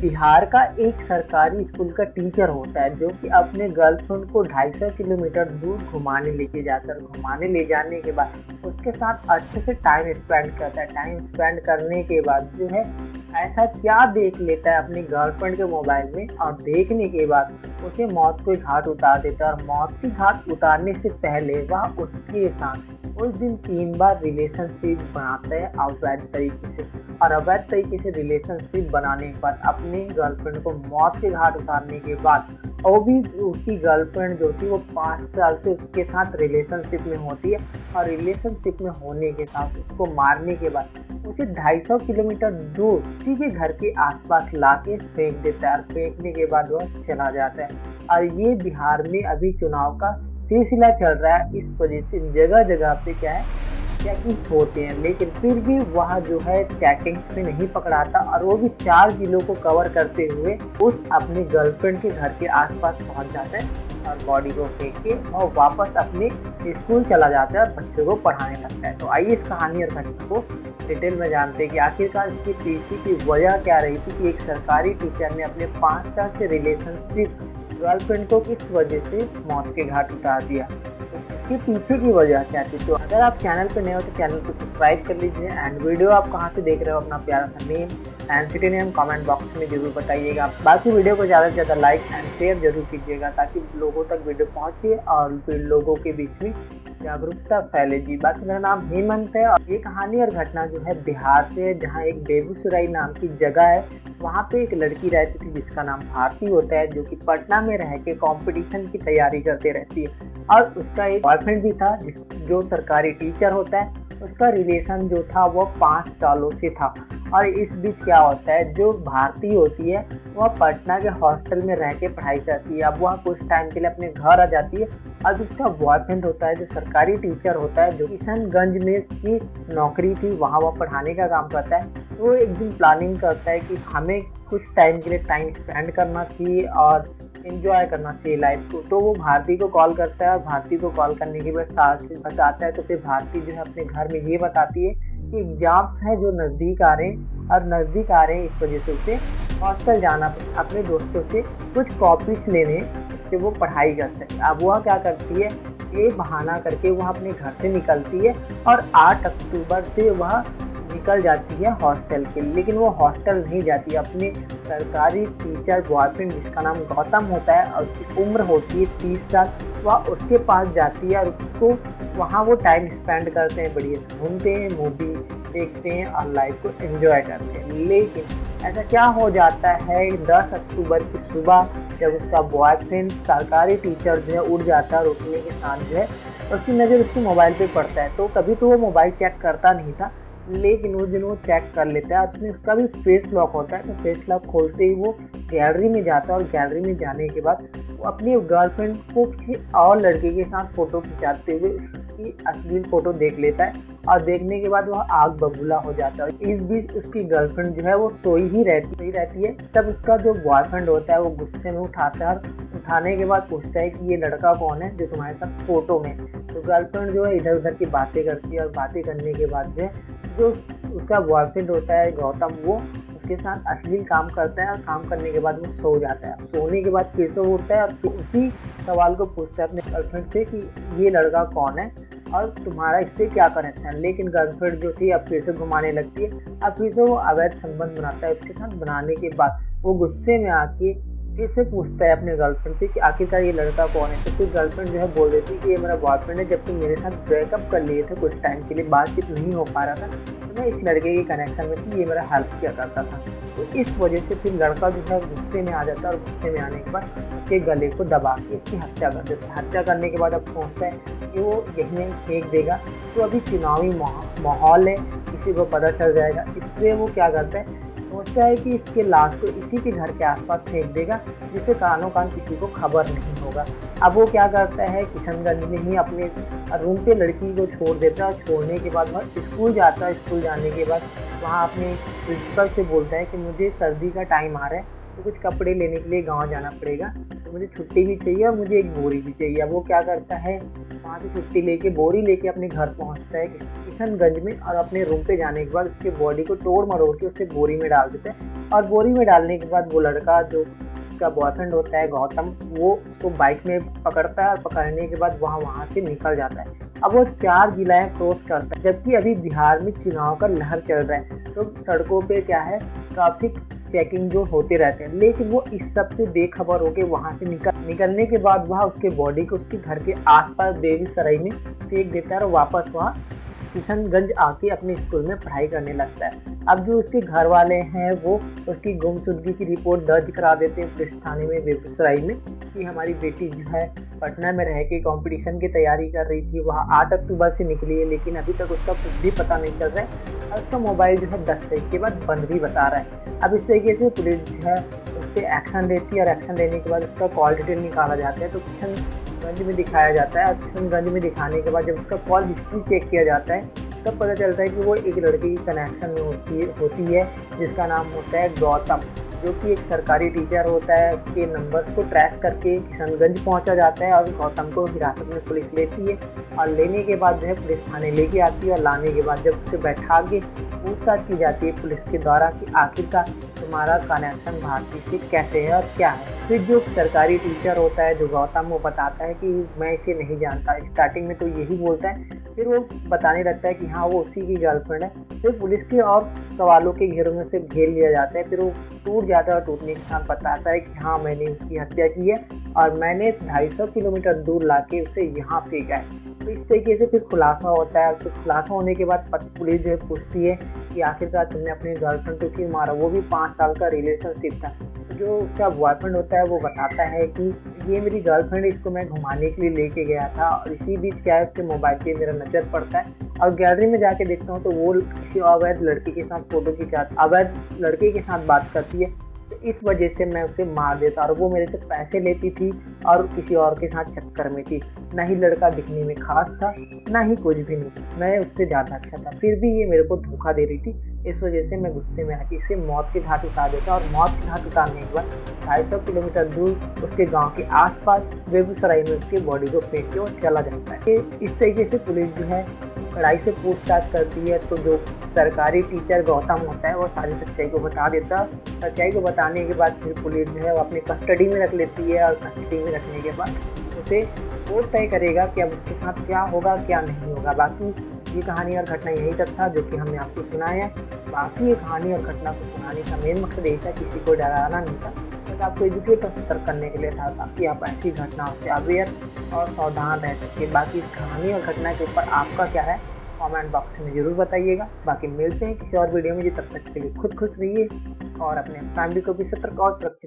बिहार का एक सरकारी स्कूल का टीचर होता है जो कि अपने गर्लफ्रेंड को 250 किलोमीटर दूर घुमाने लेके जाता है। घुमाने ले जाने के बाद उसके साथ अच्छे से टाइम स्पेंड करता है। टाइम स्पेंड करने के बाद जो है ऐसा क्या देख लेता है अपनी गर्लफ्रेंड के मोबाइल में, और देखने के बाद उसे मौत के घाट उतार देता है। और मौत के घाट उतारने से पहले वह उसके साथ उस दिन 3 बार रिलेशनशिप बनाता है अवैध तरीके से। और अवैध तरीके से रिलेशनशिप बनाने के बाद अपनी गर्लफ्रेंड को मौत के घाट उतारने के बाद, और भी उसकी गर्लफ्रेंड जो थी वो 5 साल से उसके साथ रिलेशनशिप में होती है। और रिलेशनशिप में होने के साथ उसको मारने के बाद उसे 250 किलोमीटर दूर उसी के घर के आसपास लाके फेंक देता है। और फेंकने के बाद वह चला जाता है। और ये बिहार में अभी चुनाव का सिलसिला चल रहा है, इस वजह से जगह जगह पे क्या है चेकिंग होते हैं, लेकिन फिर भी वह जो है चेकिंग में नहीं पकड़ाता। और वो भी 4 जिलों को कवर करते हुए उस अपनी गर्लफ्रेंड के घर के आसपास पहुंच जाता है और बॉडी को फेंक के और वापस अपने स्कूल चला जाता है और बच्चों को पढ़ाने लगता है। तो आइए इस कहानी और घटना को डिटेल में जानते हैं कि आखिरकार इसके पीछे की वजह क्या रही थी कि एक सरकारी टीचर ने अपने 5 साल से रिलेशनशिप गर्लफ्रेंड को किस वजह से मौत के घाट उतार दिया। इसके पीछे की वजह क्या थी? तो अगर आप चैनल पे नए हो तो चैनल को सब्सक्राइब कर लीजिए। एंड वीडियो आप कहाँ से देख रहे हो अपना प्यारा सा name and city name comment box में जरूर बताइएगा। बाकी वीडियो को ज़्यादा से ज़्यादा लाइक एंड शेयर जरूर कीजिएगा ताकि लोगों तक वीडियो पहुँचे और फिर लोगों के बीच में जागरूकता फैले जी। बाकी मेरा नाम हेमंत है और ये कहानी और घटना जो है बिहार से है, जहाँ एक बेगूसराय नाम की जगह है। वहाँ पे एक लड़की रहती थी जिसका नाम भारती होता है, जो कि पटना में रह के कॉम्पिटिशन की तैयारी करते रहती है। और उसका एक बॉयफ्रेंड भी था जो सरकारी टीचर होता है। उसका रिलेशन जो था वो 5 सालों से था। और इस बीच क्या होता है, जो भारती होती है वह पटना के हॉस्टल में रह के पढ़ाई करती है। अब वह कुछ टाइम के लिए अपने घर आ जाती है। अब उसका बॉयफ्रेंड होता है जो सरकारी टीचर होता है, जो किशनगंज में की नौकरी थी, वहाँ वह पढ़ाने का काम करता है। तो वो एक दिन प्लानिंग करता है कि हमें कुछ टाइम के लिए टाइम स्पेंड करना चाहिए और एंजॉय करना चाहिए लाइफ को। तो वो भारती को कॉल करता है और भारती को कॉल करने के बाद साथ से बताता है। तो फिर भारती जो है अपने घर में ये बताती है कि एग्जाम्स हैं जो नज़दीक आ रहे हैं और नज़दीक आ रहे हैं, इस वजह से उसे हॉस्टल जाना अपने दोस्तों से कुछ कॉपीज लेने, जिससे वो पढ़ाई कर सके। अब वह क्या करती है, ये बहाना करके वह अपने घर से निकलती है और 8 अक्टूबर से वह निकल जाती है हॉस्टल के लिए। लेकिन वो हॉस्टल नहीं जाती, अपने सरकारी टीचर बॉयफ्रेंड जिसका नाम गौतम होता है और उसकी उम्र होती है 30 साल, वह उसके पास जाती है और उसको वहाँ वो टाइम स्पेंड करते हैं, बढ़िया घूमते हैं, मूवी देखते हैं और लाइफ को एंजॉय करते हैं। लेकिन ऐसा क्या हो जाता है 10 अक्टूबर की सुबह, जब उसका बॉयफ्रेंड सरकारी टीचर जो है उड़ जाता है और उठने के साथ जो है उसकी नज़र उसके मोबाइल पे पड़ता है। तो कभी तो वो मोबाइल चेक करता नहीं था, लेकिन उस दिन वो चेक कर लेता है। उसमें उसका भी फेस लॉक होता है, तो फेस लॉक खोलते ही वो गैलरी में जाता है और गैलरी में जाने के बाद वो अपनी गर्लफ्रेंड को किसी और लड़के के साथ फोटो खिंचाते हुए उसकी अश्लील फोटो देख लेता है। और देखने के बाद वह आग बबूला हो जाता है। इस बीच उसकी गर्लफ्रेंड जो है वो सोई ही रहती है। तब उसका जो बॉयफ्रेंड होता है वो गुस्से में उठाता है और उठाने के बाद पूछता है कि ये लड़का कौन है जो तुम्हारे साथ फोटो में। तो गर्लफ्रेंड जो है इधर उधर की बातें करती है और बातें करने के बाद जो उसका बॉयफ्रेंड होता है गौतम, वो उसके साथ अश्लील काम करता है और काम करने के बाद वो सो जाता है। सोने के बाद फिर से वो उठता है और फिर उसी सवाल को पूछता है अपने गर्लफ्रेंड से कि ये लड़का कौन है और तुम्हारा इससे क्या कनेक्शन है। लेकिन गर्लफ्रेंड जो थी अब फिर से घुमाने लगती है। अब फिर से वो अवैध संबंध बनाता है उसके साथ। बनाने के बाद वो गुस्से में आके फिर से पूछता है अपने गर्लफ्रेंड से कि आखिरकार ये लड़का कौन है। तो फिर गर्लफ्रेंड जो है बोल देती है कि ये मेरा बॉयफ्रेंड है, जब तुम मेरे साथ ब्रेकअप कर लिए थे, कुछ टाइम के लिए बातचीत नहीं हो पा रहा था, तो मैं इस लड़के के कनेक्शन में थी, ये मेरा हेल्प किया करता था। तो इस वजह से फिर लड़का जो है गुस्से में आ जाता है और गुस्से में आने के बाद उसके गले को दबा के उसकी हत्या कर देता है। हत्या करने के बाद अब सोचता है कि वो यहीं फेंक देगा। तो अभी चुनावी माहौल है, किसी को पता चल जाएगा, इसलिए वो क्या करता है, सोचता है कि इसके लाश को इसी के घर के आसपास फेंक देगा, जिससे कानों कान किसी को खबर नहीं होगा। अब वो क्या करता है, किशनगंज में ही अपने रूम पे लड़की को छोड़ देता है। छोड़ने के बाद वह स्कूल जाता है। स्कूल जाने के बाद वहाँ अपने प्रिंसिपल से बोलता है कि मुझे सर्दी का टाइम आ रहा है, तो कुछ कपड़े लेने के लिए गाँव जाना पड़ेगा, तो मुझे छुट्टी भी चाहिए और मुझे एक बोरी भी चाहिए। अब वो क्या करता है, वहाँ से छुट्टी लेके बोरी लेके अपने घर पहुँचता है किशनगंज में, और अपने रूम पे जाने के बाद उसके बॉडी को तोड़ मरोड़ के उसे बोरी में डाल देता है। और बोरी में डालने के बाद वो लड़का जो उसका बॉयफ्रेंड होता है गौतम, वो उसको बाइक में पकड़ता है और पकड़ने के बाद वहाँ से निकल जाता है। अब वो 4 जिलाएँ क्रॉस करता है, जबकि अभी बिहार में चुनाव का लहर चल रहा है, तो सड़कों पे क्या है, ट्रैफिक चेकिंग जो होते रहते हैं। लेकिन वो इस सब से बेखबर होके वहाँ से निकलने के बाद वह उसके बॉडी को उसके घर के आसपास बेगूसराय में फेंक देता है और वापस वहाँ किशनगंज आके अपने स्कूल में पढ़ाई करने लगता है। अब जो उसके घर वाले हैं वो उसकी गुमशुदगी की रिपोर्ट दर्ज करा देते हैं पुलिस थाने में बेगूसराय में, कि हमारी बेटी जो है पटना में रह के कंपटीशन की तैयारी कर रही थी, वह 8 अक्टूबर से निकली है, लेकिन अभी तक उसका कुछ भी पता नहीं चल रहा है और उसका मोबाइल जो है 10 तारीख के बाद बंद भी बता रहा है। अब इस तरीके से पुलिस जो है उस पर एक्शन लेती है और एक्शन लेने के बाद उसका कॉल डिटेल निकाला जाता है, तो किशनगंज में दिखाया जाता है। और किशनगंज में दिखाने के बाद जब उसका कॉल हिस्ट्री चेक किया जाता है, तब पता चलता है कि वो एक लड़के की कनेक्शन में होती है जिसका नाम होता है गौतम, जो कि एक सरकारी टीचर होता है। उसके नंबर्स को ट्रैक करके किशनगंज पहुंचा जाता है और गौतम को हिरासत में पुलिस लेती है, और लेने के बाद जो है पुलिस थाने लेके आती है, और लाने के बाद जब उसे बैठा के पूछताछ की जाती है पुलिस के द्वारा कि आखिरकार तुम्हारा कनेक्शन भारती से कैसे है और क्या है। फिर जो सरकारी टीचर होता है जो गौतम, वो बताता है कि मैं इसे नहीं जानता। स्टार्टिंग में तो यही बोलता है, फिर वो बताने लगता है कि हाँ वो उसी की गर्लफ्रेंड है। फिर पुलिस के और सवालों के घेरों में से घेर लिया जाता है, फिर वो टूट जाता है और टूटने के साथ बताता है कि हाँ मैंने उसकी हत्या की है और मैंने 250 किलोमीटर दूर लाके उसे यहाँ फेंका है। तो इस तरीके से फिर खुलासा होता है। तो खुलासा होने के बाद पुलिस जो है पूछती है कि आखिरकार तुमने अपने गर्लफ्रेंड को क्यों मारा, वो भी 5 साल का रिलेशनशिप था। तो जो उसका बॉयफ्रेंड होता है वो बताता है कि ये मेरी गर्लफ्रेंड है, इसको मैं घुमाने के लिए लेके गया था, और इसी बीच क्या है उसके मोबाइल पे मेरा नजर पड़ता है और गैलरी में जाके देखता हूँ तो वो किसी अवैध लड़के के साथ फोटो खिंचाती, अवैध लड़के के साथ बात करती है। तो इस वजह से मैं उसे मार देता, और वो मेरे से पैसे लेती थी और किसी और के साथ चक्कर में थी। ना ही लड़का दिखने में खास था, ना ही कुछ भी नहीं, मैं उससे ज़्यादा अच्छा था, फिर भी ये मेरे को धोखा दे रही थी। इस वजह से मैं गुस्से में आके इसे मौत के घाट उतार देता, और मौत के घाट उतारने के बाद 250 किलोमीटर दूर उसके गांव के आसपास बेगूसराय में उसके बॉडी को फेंक के वो चला जाता है। इस तरीके से पुलिस जो है कड़ाई से पूछताछ करती है, तो जो सरकारी टीचर गौतम होता है वो सारी सच्चाई को बता देता है। सच्चाई को बताने के बाद फिर पुलिस जो है वो अपनी कस्टडी में रख लेती है, और कस्टडी में रखने के बाद उसे कोर्ट तय करेगा कि अब उसके साथ क्या होगा क्या नहीं होगा। बाकी ये कहानी और घटना यही तक था जो कि हमने आपको सुनाया है। बाकी ये कहानी और घटना को सुनाने का मेन मकसद यही था, किसी को डराना नहीं था, बस आपको एजुकेट और सतर्क करने के लिए था, ताकि आप ऐसी घटनाओं से अवेयर और सावधान रह सके। बाकी इस कहानी और घटना के ऊपर आपका क्या है कमेंट बॉक्स में ज़रूर बताइएगा। बाकी मिलते हैं किसी और वीडियो में, जी तब तक के लिए खुद खुश रहिए और अपने फैमिली को भी सतर्क और सुरक्षित